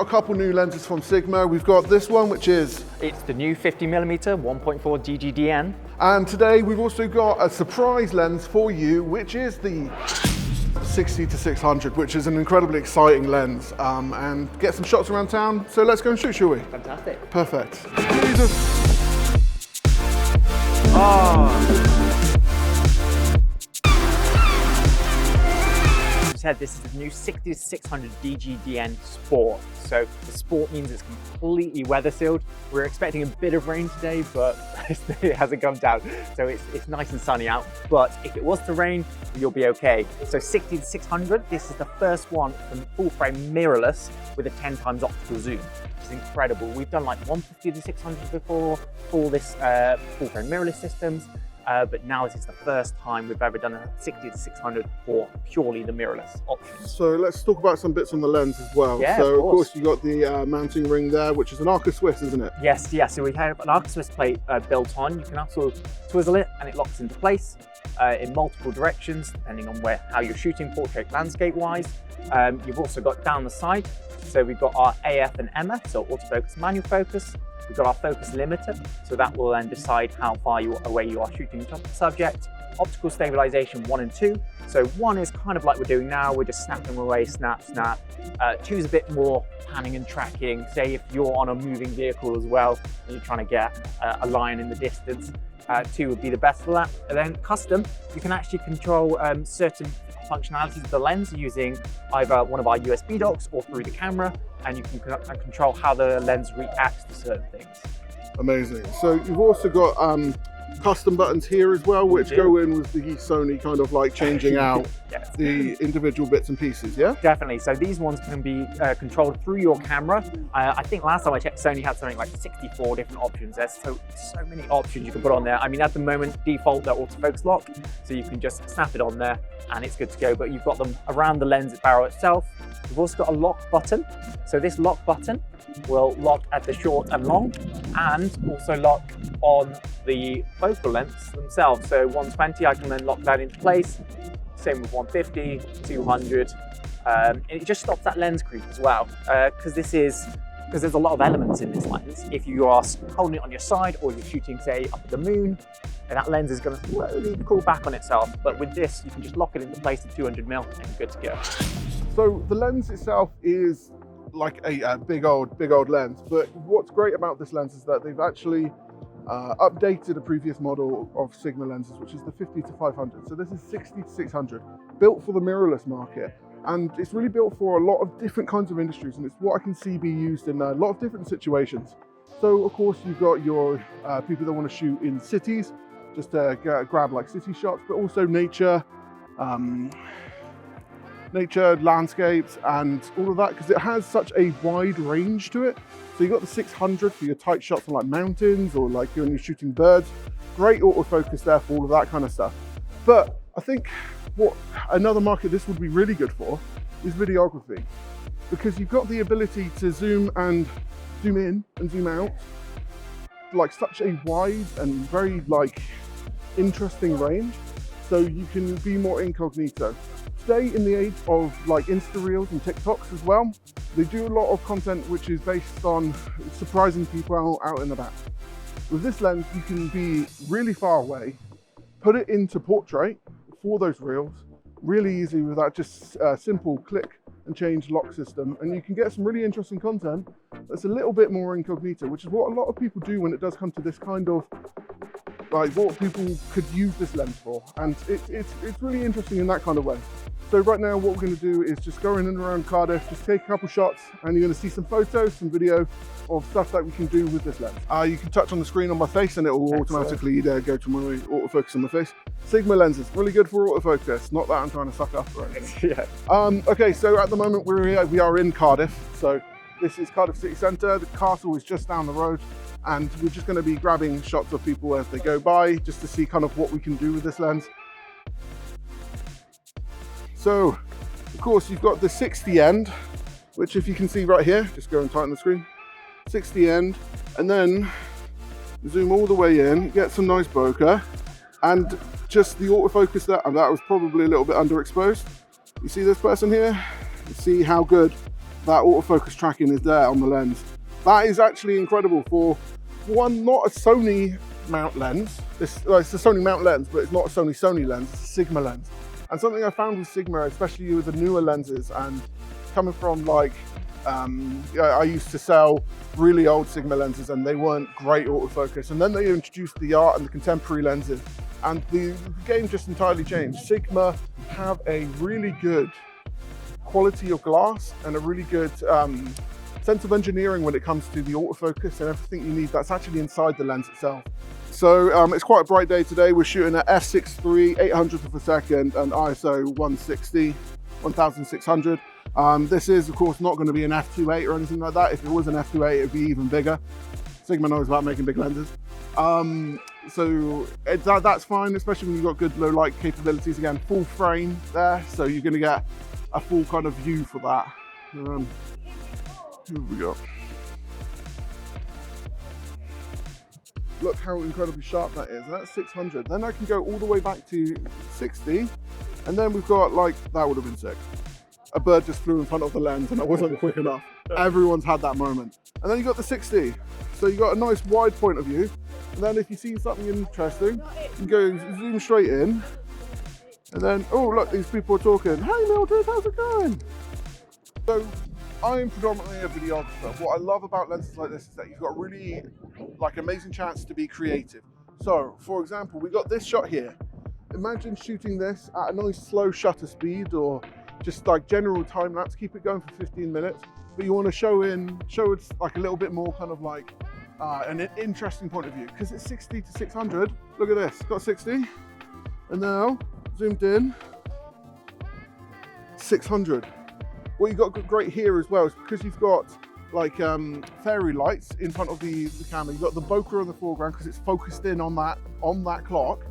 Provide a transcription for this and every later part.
out a couple new lenses from Sigma. We've got this one, which is... It's the new 50mm 1.4 DGDN. And today we've also got a surprise lens for you, which is the 60-600, which is an incredibly exciting lens. And get some shots around town. So let's go and shoot, shall we? Fantastic. Perfect. Jesus. Said this is the new 60-600 DGDN Sport. So the Sport means it's completely weather sealed. We're expecting a bit of rain today, but it hasn't come down. So it's nice and sunny out. But if it was to rain, you'll be okay. So 60-600, this is the first one from full frame mirrorless with a 10 times optical zoom, which is incredible. We've done like 150-600 before for this full frame mirrorless systems. But now this is the first time we've ever done a 60-600 for purely the mirrorless option. So let's talk about some bits on the lens as well. Yeah, so of course you got the mounting ring there, which is an Arca Swiss, isn't it? Yes, yeah. So we have an Arca Swiss plate built on. You can also twizzle it and it locks into place in multiple directions, depending on how you're shooting, portrait, landscape wise. You've also got down the side. So we've got our AF and MF, so autofocus, manual focus. We've got our focus limiter, so that will then decide how far away you are shooting the subject. Optical stabilization 1 and 2. So 1 is kind of like we're doing now, we're just snapping away, snap, snap. 2 is a bit more panning and tracking. Say if you're on a moving vehicle as well, and you're trying to get a line in the distance, 2 would be the best for that. And then custom, you can actually control certain functionalities of the lens using either one of our USB docks or through the camera, and you can control how the lens reacts to certain things. Amazing. So you've also got custom buttons here as well, which go in with the Sony kind of like changing out the individual bits and pieces, yeah? Definitely. So these ones can be controlled through your camera. I think last time I checked, Sony had something like 64 different options. There's so many options you can put on there. I mean, at the moment, default, they're autofocus lock, so you can just snap it on there and it's good to go. But you've got them around the lens barrel itself. You've also got a lock button. So this lock button will lock at the short and long, and also lock on the focal lengths themselves. So 120, I can then lock that into place. Same with 150, 200. And it just stops that lens creep as well, because there's a lot of elements in this lens. If you are holding it on your side or you're shooting, say, up at the moon, and that lens is going to slowly cool back on itself. But with this, you can just lock it into place at 200mm and you're good to go. So the lens itself is like a big old lens, but what's great about this lens is that they've actually updated a previous model of Sigma lenses, which is the 50-500. So this is 60-600, built for the mirrorless market. And it's really built for a lot of different kinds of industries, and it's what I can see be used in a lot of different situations. So of course you've got your people that want to shoot in cities, just to grab like city shots, but also nature, landscapes, and all of that, because it has such a wide range to it. So you've got the 600 for your tight shots on like mountains, or like when you're shooting birds. Great autofocus there for all of that kind of stuff. But I think what another market this would be really good for is videography, because you've got the ability to zoom in and zoom out, like such a wide and very like interesting range, so you can be more incognito. Today, in the age of like Insta Reels and TikToks as well, they do a lot of content which is based on surprising people out and about. With this lens, you can be really far away, put it into portrait for those reels really easily with that just simple click and change lock system, and you can get some really interesting content that's a little bit more incognito, which is what a lot of people do when it does come to this kind of like what people could use this lens for, and it's really interesting in that kind of way. So right now what we're going to do is just go in and around Cardiff, just take a couple shots, and you're going to see some photos, some video of stuff that we can do with this lens. You can touch on the screen on my face and it will automatically go to my autofocus on my face. Sigma lenses, really good for autofocus, not that I'm trying to suck up or anything. Okay, so at the moment we are in Cardiff. So this is Cardiff City Centre, the castle is just down the road, and we're just going to be grabbing shots of people as they go by, just to see kind of what we can do with this lens. So, of course, you've got the 60 end, which if you can see right here, just go and tighten the screen, 60 end, and then zoom all the way in, get some nice bokeh, and just the autofocus that was probably a little bit underexposed. You see this person here? You see how good that autofocus tracking is there on the lens. That is actually incredible for one, not a Sony mount lens. It's a Sony mount lens, but it's not a Sony lens, it's a Sigma lens. And something I found with Sigma, especially with the newer lenses, and coming from like, I used to sell really old Sigma lenses and they weren't great autofocus. And then they introduced the art and the contemporary lenses, and the game just entirely changed. Sigma have a really good quality of glass and a really good sense of engineering when it comes to the autofocus and everything you need that's actually inside the lens itself. So it's quite a bright day today. We're shooting at f6.3, 800th of a second, and ISO 160, 1600. This is of course not going to be an f2.8 or anything like that. If it was an f2.8, it would be even bigger. Sigma knows about making big lenses. So that's fine, especially when you've got good low light capabilities. Again, full frame there, so you're going to get a full kind of view for that. Here we go. Look how incredibly sharp that is. That's 600. Then I can go all the way back to 60, and then we've got like, that would have been sick. A bird just flew in front of the lens and I wasn't quick enough. Everyone's had that moment. And then you got the 60. So you got a nice wide point of view. And then if you see something interesting, you can go zoom straight in. And then, oh look, these people are talking. Hey Mildred, how's it going? So I'm predominantly a videographer. What I love about lenses like this is that you've got a really like amazing chance to be creative. So for example, we got this shot here. Imagine shooting this at a nice slow shutter speed, or just like general time lapse, keep it going for 15 minutes, but you want to show it's like a little bit more kind of like an interesting point of view, because it's 60 to 600. Look at this, got 60, and now zoomed in, 600. What you got great here as well is because you've got like fairy lights in front of the camera. You've got the bokeh in the foreground because it's focused in on that clock,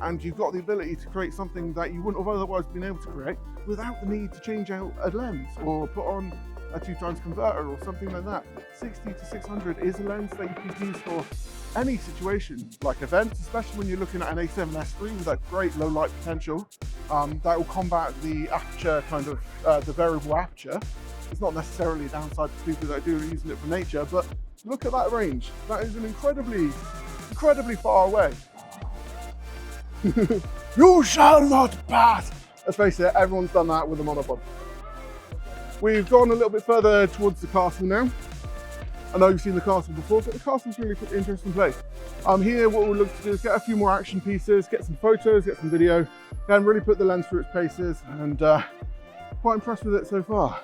and you've got the ability to create something that you wouldn't have otherwise been able to create without the need to change out a lens or put on a 2x converter or something like that. 60 to 600 is a lens that you can use for any situation, like events, especially when you're looking at an A7S III with that great low light potential. That will combat the aperture kind of, the variable aperture. It's not necessarily a downside for people that are using it for nature, but look at that range. That is an incredibly far away. You shall not pass! Let's face it, everyone's done that with a monopod. We've gone a little bit further towards the castle now. I know you've seen the castle before, but the castle's really an interesting place. Here what we'll look to do is get a few more action pieces, get some photos, get some video, and really put the lens through its paces, and quite impressed with it so far.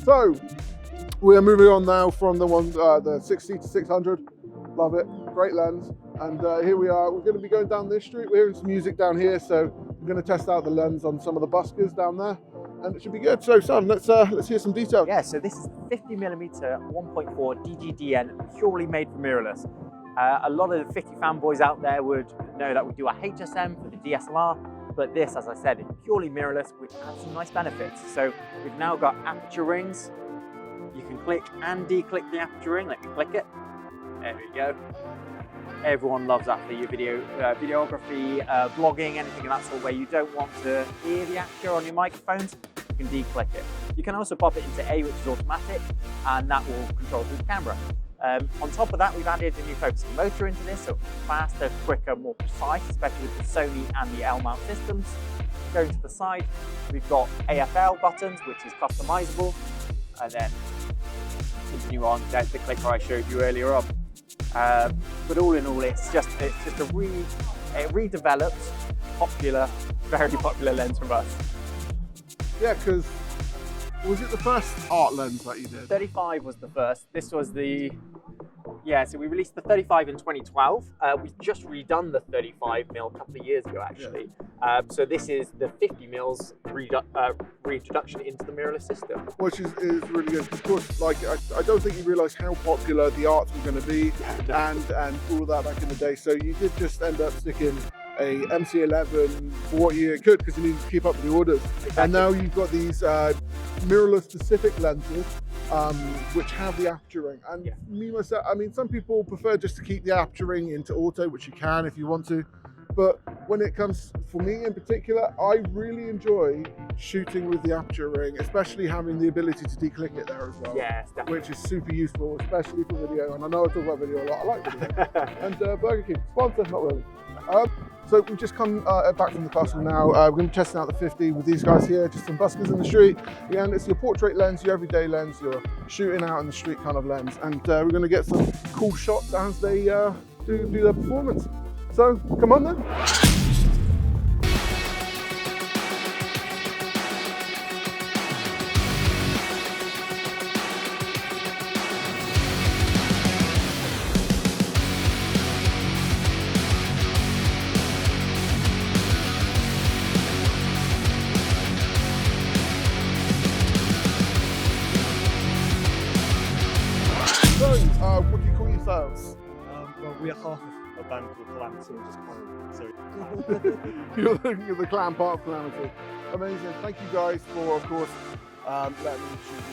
So we are moving on now from the 60 to 600. Love it, great lens. And here we are. We're going to be going down this street. We're hearing some music down here, so we're going to test out the lens on some of the buskers down there, and it should be good. So Sam, let's hear some details. Yeah, so this is 50mm 1.4 DGDN, purely made for mirrorless. A lot of the 50 fanboys out there would know that we do a HSM for the DSLR, but this, as I said, is purely mirrorless, which has some nice benefits. So we've now got aperture rings. You can click and declick the aperture ring. Let me click it. There we go. Everyone loves that for your videography, vlogging, anything of that sort, where you don't want to hear the aperture on your microphones. You can declick it. You can also pop it into A, which is automatic, and that will control through the camera. On top of that, we've added a new focusing motor into this, so it's faster, quicker, more precise, especially with the Sony and the L-mount systems. Going to the side, we've got AFL buttons, which is customizable, and then continue on. There's the clicker I showed you earlier on. But all in all, it's just a redeveloped, very popular lens from us. Yeah, because was it the first art lens that you did? 35 was the first. This was the, so we released the 35 in 2012. We've just redone the 35mm a couple of years ago, actually. Yeah. So this is the 50mm reintroduction into the mirrorless system. Which is really good. Of course, like, I don't think you realise how popular the arts were going to be, and all of that back in the day. So you did just end up sticking a MC11 for what you could, because you needed to keep up with the orders. Exactly. And now you've got these mirrorless specific lenses which have the aperture ring. And Yeah. me myself, I mean, some people prefer just to keep the aperture ring into auto, which you can if you want to. But when it comes, for me in particular, I really enjoy shooting with the aperture ring, especially having the ability to declick it there as well. Yes, definitely. Which is super useful, especially for video. And I know I talk about video a lot. I like video. And Burger King, sponsor, not really. So we've just come back from the castle now. We're going to be testing out the 50 with these guys here, just some buskers in the street. Again, it's your portrait lens, your everyday lens, your shooting out in the street kind of lens. And we're going to get some cool shots as they do their performance. So come on then. So, what do you call yourselves? Well, we are half of a band called Calamity, just sorry. You're the clan part of Calamity. Amazing. Thank you guys for, of course, letting me shoot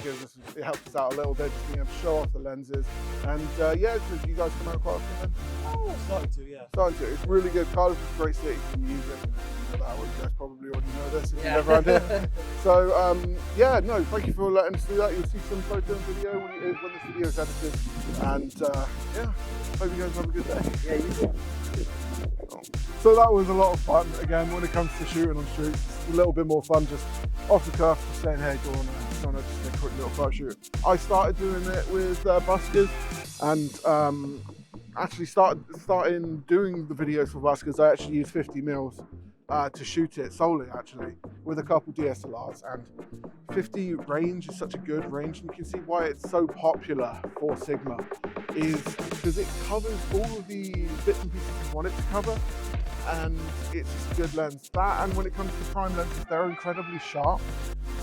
you. It helps us out a little bit, just being able to show off the lenses. And yeah, so you guys come out quite often then? Oh, starting to, yeah. Starting to. It's really good. Cardiff is a great city for music. You guys probably already know this if you live around here. So yeah, no, thank you for letting us do that. You'll see some photo and video when this video is edited. And yeah, hope you guys have a good day. Yeah, you too. So that was a lot of fun. Again, when it comes to shooting on streets, it's a little bit more fun just off the cuff, just saying, hey, go on, trying to just a quick little photo shoot. I started doing it with buskers, and actually starting doing the videos for buskers, I actually use 50 mils to shoot it solely, actually, with a couple DSLRs. And 50 range is such a good range, and you can see why it's so popular for Sigma, is because it covers all of the bits and pieces you want it to cover, and it's just a good lens. That, and when it comes to prime lenses, they're incredibly sharp,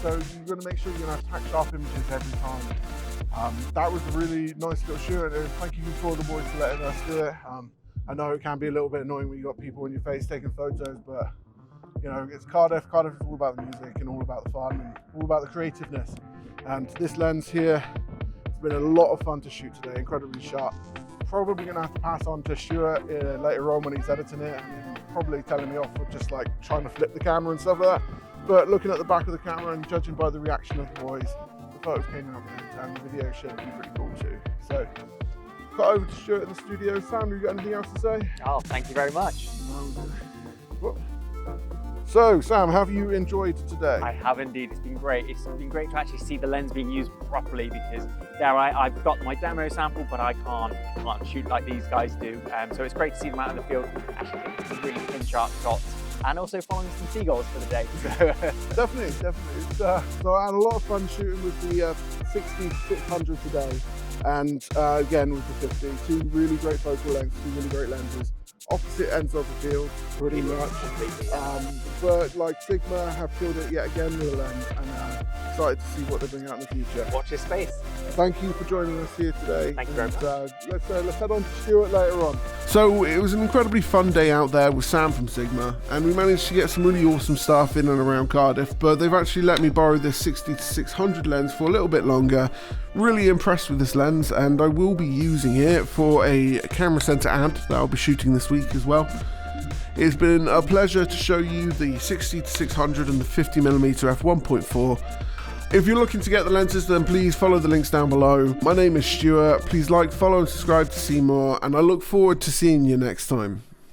so you're going to make sure you're going to have tack sharp images every time. That was a really nice little shoot, and thank you for the boys for letting us do it. I know it can be a little bit annoying when you've got people in your face taking photos, but you know, it's Cardiff. Cardiff is all about the music and all about the fun and all about the creativeness. And this lens here, it's been a lot of fun to shoot today, incredibly sharp. Probably gonna have to pass on to Stuart later on when he's editing it, and he's probably telling me off for just like trying to flip the camera and stuff like that. But looking at the back of the camera and judging by the reaction of the boys, the photos came out good and the video should be pretty cool too. So, got over to Stuart in the studio. Sam, you got anything else to say? Oh, thank you very much. So, Sam, have you enjoyed today? I have indeed. It's been great. It's been great to actually see the lens being used properly, because I've got my demo sample, but I can't shoot like these guys do. So it's great to see them out in the field, actually getting some really pin sharp shots, and also following some seagulls for the day. So, definitely. So I had a lot of fun shooting with the 60-600 today, and again with the 50. Two really great focal lengths, two really great lenses. Opposite ends of the field, pretty much. But like Sigma have killed it yet again with a lens, and excited to see what they bring out in the future. watch this space. Thank you for joining us here today. Thank you very much. Let's head on to Stuart later on. So it was an incredibly fun day out there with Sam from Sigma, and we managed to get some really awesome stuff in and around Cardiff, but they've actually let me borrow this 60-600 lens for a little bit longer. Really impressed with this lens, and I will be using it for a camera center ad that I'll be shooting this week as well. It's been a pleasure to show you the 60-600 and the 50mm f1.4. If you're looking to get the lenses, then please follow the links down below. My name is Stuart. Please like, follow and subscribe to see more, and I look forward to seeing you next time.